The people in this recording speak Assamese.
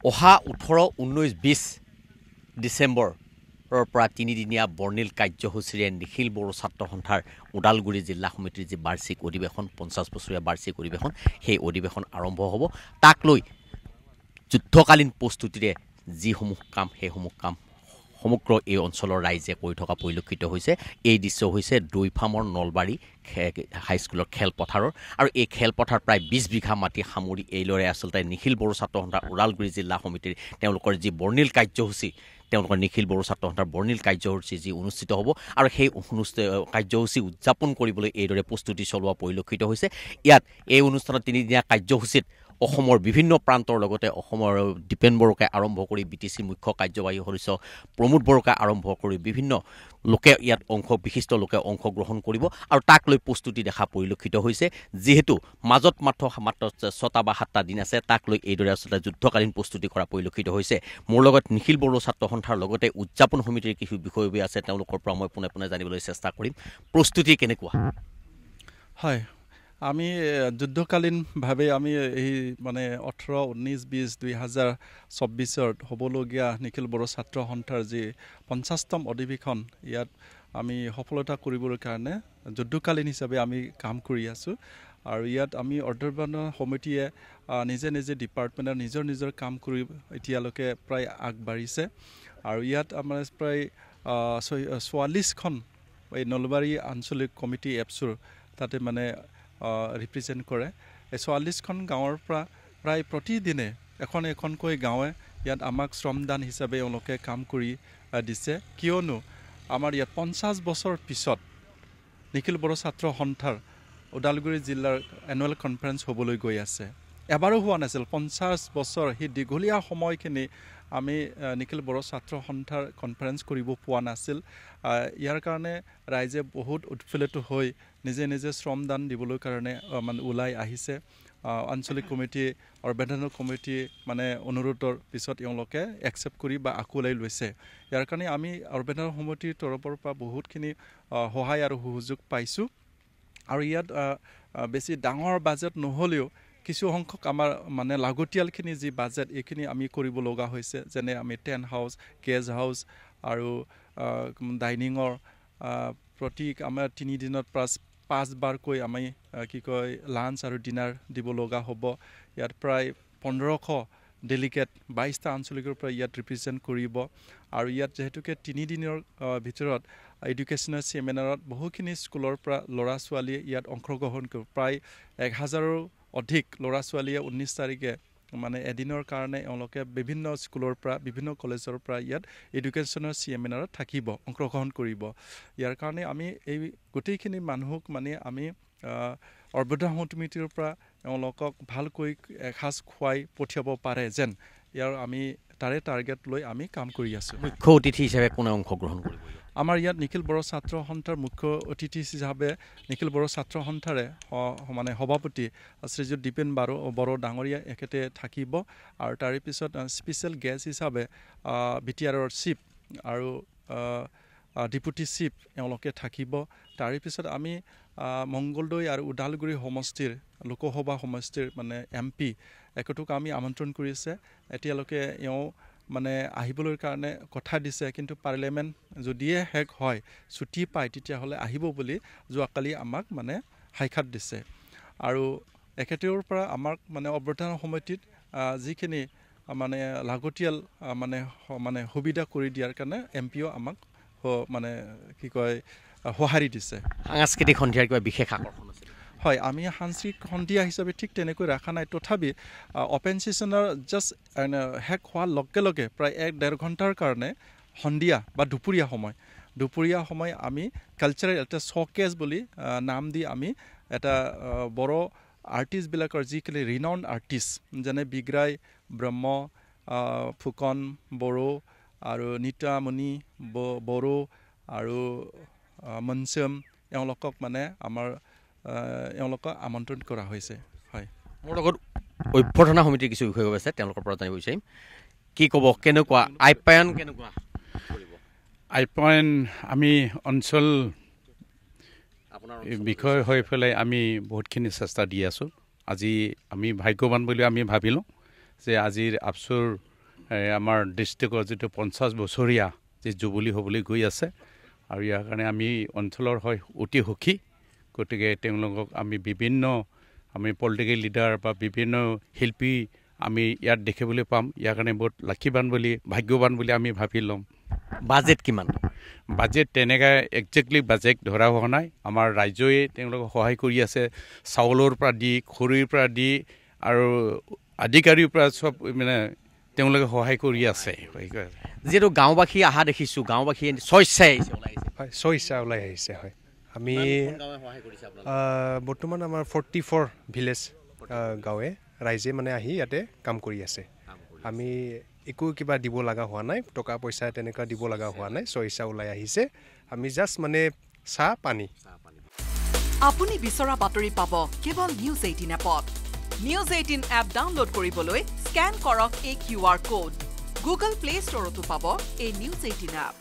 অহা 18, 19, 20 ডিচেম্বৰৰ পৰা তিনিদিনীয়া বৰ্ণিল কাৰ্যসূচীৰে নিখিল বড়ো ছাত্ৰ সন্থাৰ ওদালগুৰি জিলা সমিতিৰ যি বাৰ্ষিক অধিৱেশন 50 বছৰীয়া বাৰ্ষিক অধিৱেশন সেই অধিৱেশন আৰম্ভ হ'ব। তাক লৈ যুদ্ধকালীন প্ৰস্তুতিৰে যিসমূহ কাম সেইসমূহ কাম সমগ্ৰ এই অঞ্চলৰ ৰাইজে কৰি থকা পৰিলক্ষিত হৈছে। এই দৃশ্য হৈছে দৈফামৰ নলবাৰী হাইস্কুলৰ খেলপথাৰৰ আৰু এই খেলপথাৰ প্ৰায় 20 বিঘা মাটি সামৰি এইদৰে আচলতে নিখিল বড়ো ছাত্ৰ সন্থাৰ ওদালগুৰি জিলা সমিতিৰ তেওঁলোকৰ যি বৰ্ণিল কাৰ্যসূচী তেওঁলোকৰ নিখিল বড়ো ছাত্ৰ সন্থাৰ বৰ্ণিল কাৰ্যসূচী যি অনুষ্ঠিত হ'ব আৰু সেই কাৰ্যসূচী উদযাপন কৰিবলৈ এইদৰে প্ৰস্তুতি চলোৱা পৰিলক্ষিত হৈছে। ইয়াত এই অনুষ্ঠানত তিনিদিনীয়া কাৰ্যসূচীত অসমৰ বিভিন্ন প্ৰান্তৰ লগতে অসমৰ দীপেন বড়োকে আৰম্ভ কৰি BTC মুখ্য কাৰ্যবাহী সদস্য প্ৰমোদ বড়োকে আৰম্ভ কৰি বিভিন্ন লোকে ইয়াত বিশিষ্ট লোকে অংশগ্ৰহণ কৰিব আৰু তাক লৈ প্ৰস্তুতি দেখা পৰিলক্ষিত হৈছে। যিহেতু মাজত মাত্ৰ 6টা বা 7টা দিন আছে, তাক লৈ এইদৰে আচলতে যুদ্ধকালীন প্ৰস্তুতি কৰা পৰিলক্ষিত হৈছে। মোৰ লগত নিখিল বড়ো ছাত্ৰ সন্থাৰ লগতে উদযাপন সমিতিৰ কিছু বিষয়ববী আছে, তেওঁলোকৰ পৰা মই পোনে পোনে জানিবলৈ চেষ্টা কৰিম। প্ৰস্তুতি কেনেকুৱা? হয়, আমি যুদ্ধকালীনভাৱে আমি এই মানে 18, 19, 20, 2024 হ'বলগীয়া নিখিল বড়ো ছাত্ৰ সন্থাৰ যি 50তম অধিৱেশন ইয়াত আমি সফলতা কৰিবৰ কাৰণে যুদ্ধকালীন হিচাপে আমি কাম কৰি আছোঁ। আৰু ইয়াত আমি অৰ্ধবান সমিতিয়ে নিজে নিজে ডিপাৰ্টমেণ্টৰ নিজৰ কাম কৰি এতিয়ালৈকে প্ৰায় আগবাঢ়িছে। আৰু ইয়াত আমাৰ প্ৰায় 44খন এই নলবাৰী আঞ্চলিক কমিটি এপছৰ তাতে মানে ৰিপ্ৰেজেণ্ট কৰে। এই 44খন গাঁৱৰ পৰা প্ৰায় প্ৰতিদিনে এখনকৈ গাঁৱে ইয়াত আমাক শ্ৰমদান হিচাপে এওঁলোকে কাম কৰি দিছে। কিয়নো আমাৰ ইয়াত 50 বছৰ পিছত নিখিল বড়ো ছাত্ৰ সন্থাৰ ওদালগুৰি জিলাৰ এনুৱেল কনফাৰেঞ্চ হ'বলৈ গৈ আছে। এবাৰো হোৱা নাছিল 50 বছৰ সেই দীঘলীয়া সময়খিনি আমি নিখিল বড়ো ছাত্ৰ সন্থাৰ কনফাৰেঞ্চ কৰিব পোৱা নাছিল। ইয়াৰ কাৰণে ৰাইজে বহুত উৎফুল্লিত হৈ নিজে নিজে শ্ৰমদান দিবলৈ কাৰণে মানে ওলাই আহিছে। আঞ্চলিক কমিটি অৰ্বেধনৰ কমিটি মানে অনুৰোধৰ পিছত এওঁলোকে একচেপ্ট কৰি বা আকোৱালি লৈছে। ইয়াৰ কাৰণে আমি অৰ্বেধনৰ সমিতিৰ তৰফৰ পৰা বহুতখিনি সহায় আৰু সহযোগ পাইছোঁ। আৰু ইয়াত বেছি ডাঙৰ বাজেট নহ'লেও কিছু সংখ্যক আমাৰ মানে লাগতিয়ালখিনি যি বাজেট এইখিনি আমি কৰিব লগা হৈছে। যেনে আমি টেণ্ট হাউচ, গেষ্ট হাউচ আৰু ডাইনিঙৰ প্ৰতি আমাৰ 3 দিনত 5 বাৰকৈ আমি লাঞ্চ আৰু ডিনাৰ দিব লগা হ'ব। ইয়াত প্ৰায় 1500 ডেলিগেট 22টা আঞ্চলিকৰ পৰা ইয়াত ৰিপ্ৰেজেণ্ট কৰিব। আৰু ইয়াত যিহেতুকে 3 দিনৰ ভিতৰত এডুকেশ্যনেল ছেমিনাৰত বহুখিনি স্কুলৰ পৰা ল'ৰা ছোৱালীয়ে ইয়াত অংশগ্ৰহণ কৰিব। প্ৰায় 1000ৰো অধিক ল'ৰা ছোৱালীয়ে 19 তাৰিখে মানে এদিনৰ কাৰণে এওঁলোকে বিভিন্ন স্কুলৰ পৰা বিভিন্ন কলেজৰ পৰা ইয়াত এডুকেশ্যনেল ছেমিনাৰত থাকিব, অংশগ্ৰহণ কৰিব। ইয়াৰ কাৰণে আমি এই গোটেইখিনি মানুহক মানে আমি অৰ্বেধন সমিতিৰ পৰা এওঁলোকক ভালকৈ এসাঁজ খুৱাই পঠিয়াব পাৰে যেন ইয়াৰ আমি তাৰে টাৰ্গেট লৈ আমি কাম কৰি আছোঁ। মুখ্য অতিথি হিচাপে কোনে অংশগ্ৰহণ কৰিব? আমাৰ ইয়াত নিখিল বড়ো ছাত্ৰ সন্থাৰ মুখ্য অতিথি হিচাপে নিখিল বড়ো ছাত্ৰ সন্থাৰে মানে সভাপতি শ্ৰীযুত দীপেন বড়ো ডাঙৰীয়া এখেতে থাকিব। আৰু তাৰে পিছত স্পেচিয়েল গেষ্ট হিচাপে BTRৰ চিফ আৰু ডেপুটি চিফ এওঁলোকে থাকিব। তাৰে পিছত আমি মংগলদৈ আৰু ওদালগুৰি সমষ্টিৰ লোকসভা সমষ্টিৰ মানে MP এখেতক আমি আমন্ত্ৰণ কৰিছে। এতিয়ালৈকে এওঁ মানে আহিবলৈ কাৰণে কথা দিছে, কিন্তু পাৰ্লিয়ামেণ্ট যদিয়ে শেষ হয় ছুটি পায় তেতিয়াহ'লে আহিব বুলি যোৱাকালি আমাক মানে সাক্ষাৎ দিছে। আৰু এখেতৰ পৰা আমাক মানে অৰ্বেধন সমিতিত যিখিনি মানে লাগতিয়াল মানে সুবিধা কৰি দিয়াৰ কাৰণে MPও আমাক মানে সঁহাৰি দিছে। সাংস্কৃতিক সন্ধিয়াৰ কিবা বিশেষ আকৰ্ষণ আছে? হয়, আমি সাংস্কৃতিক সন্ধিয়া হিচাপে ঠিক তেনেকৈ ৰখা নাই। তথাপি অপেন ছেশ্যনৰ জাষ্ট শেষ হোৱাৰ লগে লগে প্ৰায় 1-1.5 ঘণ্টাৰ কাৰণে সন্ধিয়া বা দুপৰীয়া সময় আমি কালচাৰেল এটা শ্ব'কেজ বুলি নাম দি আমি এটা বড়ো আৰ্টিষ্টবিলাকৰ যিখিনি ৰিনাউণ্ড আৰ্টিষ্ট যেনে বিগ্ৰাই ব্ৰহ্ম, ফুকন বড়ো আৰু নিতামণি বড়ো আৰু মনচম এওঁলোকক মানে এওঁলোকক আমন্ত্ৰণ কৰা হৈছে। হয়, মোৰ লগত অভ্যৰ্থনা সমিতিৰ কিছু বিষয় আছে, তেওঁলোকৰ পৰা জানিব বিচাৰিম। কি ক'ব, কেনেকুৱা আপ্যায়ন কেনেকুৱা কৰিব? আপ্যায়ন আমি অঞ্চল বিষয় হৈ পেলাই আমি বহুতখিনি চেষ্টা দি আছোঁ। আজি আমি ভাগ্যৱান বুলি আমি ভাবিলোঁ যে আজিৰ আপচুৰ আমাৰ ডিষ্ট্ৰিক্টৰ যিটো 50 বছৰীয়া যি জুবলি হ'বলৈ গৈ আছে আৰু ইয়াৰ কাৰণে আমি অঞ্চলৰ হয় অতি সুখী গতিকে তেওঁলোকক আমি বিভিন্ন আমি পলিটিকেল লিডাৰ বা বিভিন্ন শিল্পী আমি ইয়াত দেখিবলৈ পাম ইয়াৰ কাৰণে বহুত লাকিবান বুলি ভাগ্যৱান বুলি আমি ভাবি ল'ম বাজেট কিমান বাজেট তেনেকৈ একজেক্টলি বাজেট ধৰা হোৱা নাই আমাৰ ৰাজ্যই তেওঁলোকক সহায় কৰি আছে চাউলৰ পৰা দি খৰিৰ পৰা দি আৰু আধিকাৰীৰ পৰা চব মানে তেওঁলোকে সহায় কৰি আছে যিহেতু গাঁওবাসী অহা দেখিছোঁ গাঁওবাসী স্বেচ্ছাই হয় স্বেচ্ছা ওলাই আহিছে হয় আমি বৰ্তমান আমাৰ 44 ভিলেজ গাঁৱে ৰাইজে মানে আহি ইয়াতে কাম কৰি আছে আমি একো কিবা দিব লগা হোৱা নাই টকা পইচা তেনেকুৱা দিব লগা হোৱা নাই স্বেচ্ছা ওলাই আহিছে আমি জাষ্ট মানে চাহ পানী আপুনি বিচৰা বাতৰি পাব কেৱল নিউজ 18 এপত নিউজ 18 এপ ডাউনলোড কৰিবলৈ স্ক্যান কৰক এই QR কোড গুগল প্লে ষ্টৰতো পাব এই নিউজ 18 এপ